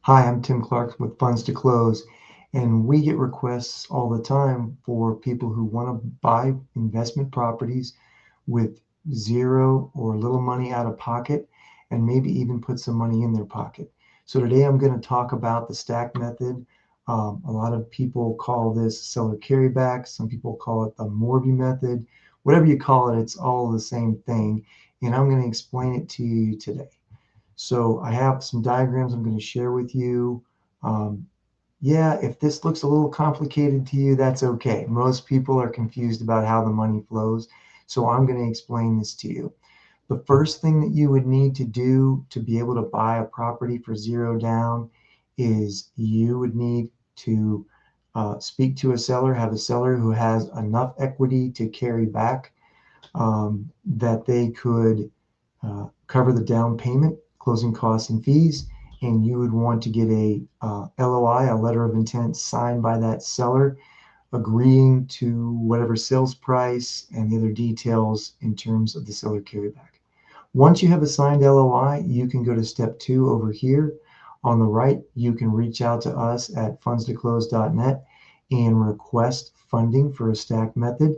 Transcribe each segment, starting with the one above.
Hi, I'm Tim Clark with Funds to Close, and we get requests all the time for people who want to buy investment properties with zero or little money out of pocket and maybe even put some money in their pocket. So today I'm going to talk about the stack method. A lot of people call this seller carryback. Some people call it the Morby method. Whatever you call it, it's all the same thing. And I'm going to explain it to you today. So I have some diagrams I'm going to share with you. Um, yeah, if this looks a little complicated to you, that's okay. Most people are confused about how the money flows. So I'm going to explain this to you. The first thing that you would need to do to be able to buy a property for zero down is you would need to speak to a seller, have a seller who has enough equity to carry back that they could cover the down payment, closing costs and fees, and you would want to get a LOI, a letter of intent signed by that seller, agreeing to whatever sales price and the other details in terms of the seller carryback. Once you have a signed LOI, you can go to step 2 over here. On the right, you can reach out to us at fundstoclose.net and request funding for a stack method.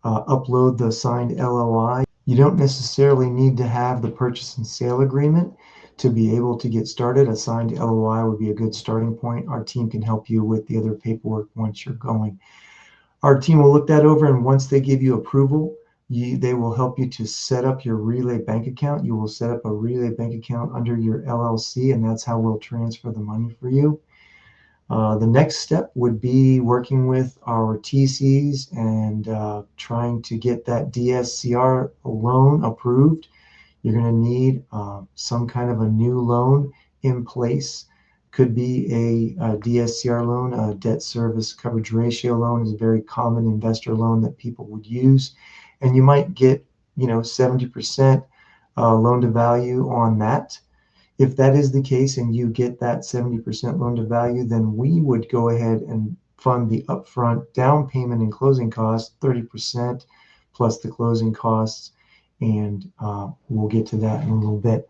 Upload the signed LOI. You don't necessarily need to have the purchase and sale agreement to be able to get started. A signed LOI would be a good starting point. Our team can help you with the other paperwork once you're going. Our team will look that over, and once they give you approval, they will help you to set up your Relay bank account. You will set up a Relay bank account under your LLC, and that's how we'll transfer the money for you. The next step would be working with our TCs and trying to get that DSCR loan approved. You're going to need some kind of a new loan in place. Could be a DSCR loan, a debt service coverage ratio loan is a very common investor loan that people would use. And you might get, 70% loan to value on that. If that is the case and you get that 70% loan to value, then we would go ahead and fund the upfront down payment and closing costs, 30% plus the closing costs. And we'll get to that in a little bit.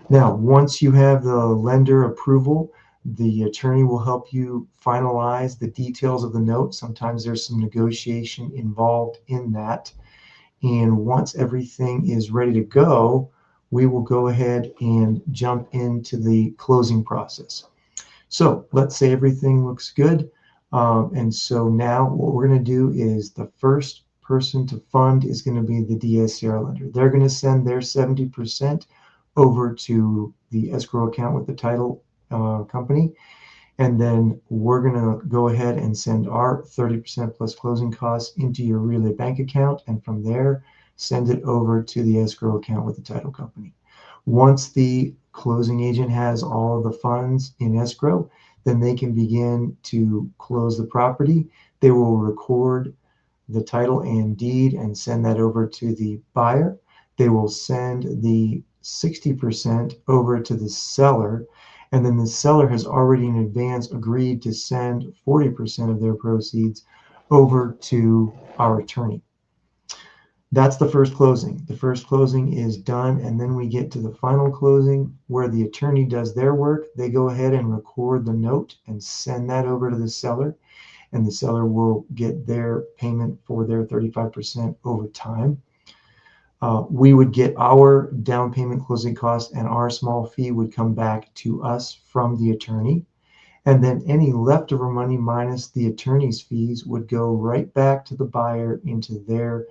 Now, once you have the lender approval, the attorney will help you finalize the details of the note. Sometimes there's some negotiation involved in that. And once everything is ready to go, we will go ahead and jump into the closing process. So let's say everything looks good. And so now what we're going to do is the first person to fund is going to be the DSCR lender. They're going to send their 70% over to the escrow account with the title company. And then we're going to go ahead and send our 30% plus closing costs into your Relay bank account. And from there, send it over to the escrow account with the title company. Once the closing agent has all of the funds in escrow, then they can begin to close the property. They will record the title and deed and send that over to the buyer. They will send the 60% over to the seller, and then the seller has already in advance agreed to send 40% of their proceeds over to our attorney. That's the first closing. The first closing is done, and then we get to the final closing where the attorney does their work. They go ahead and record the note and send that over to the seller, and the seller will get their payment for their 35% over time. We would get our down payment, closing costs, and our small fee would come back to us from the attorney. And then any leftover money minus the attorney's fees would go right back to the buyer into their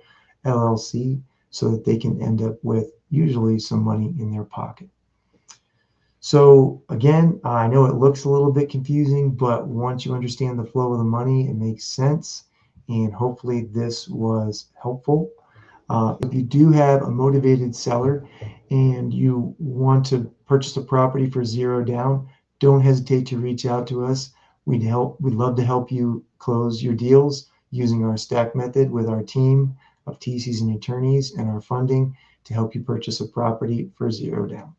LLC so that they can end up with usually some money in their pocket. So again, I know it looks a little bit confusing, but once you understand the flow of the money, it makes sense. And hopefully this was helpful. If you do have a motivated seller and you want to purchase a property for zero down, don't hesitate to reach out to us. We'd love to help you close your deals using our stack method with our team of TCs and attorneys and our funding to help you purchase a property for zero down.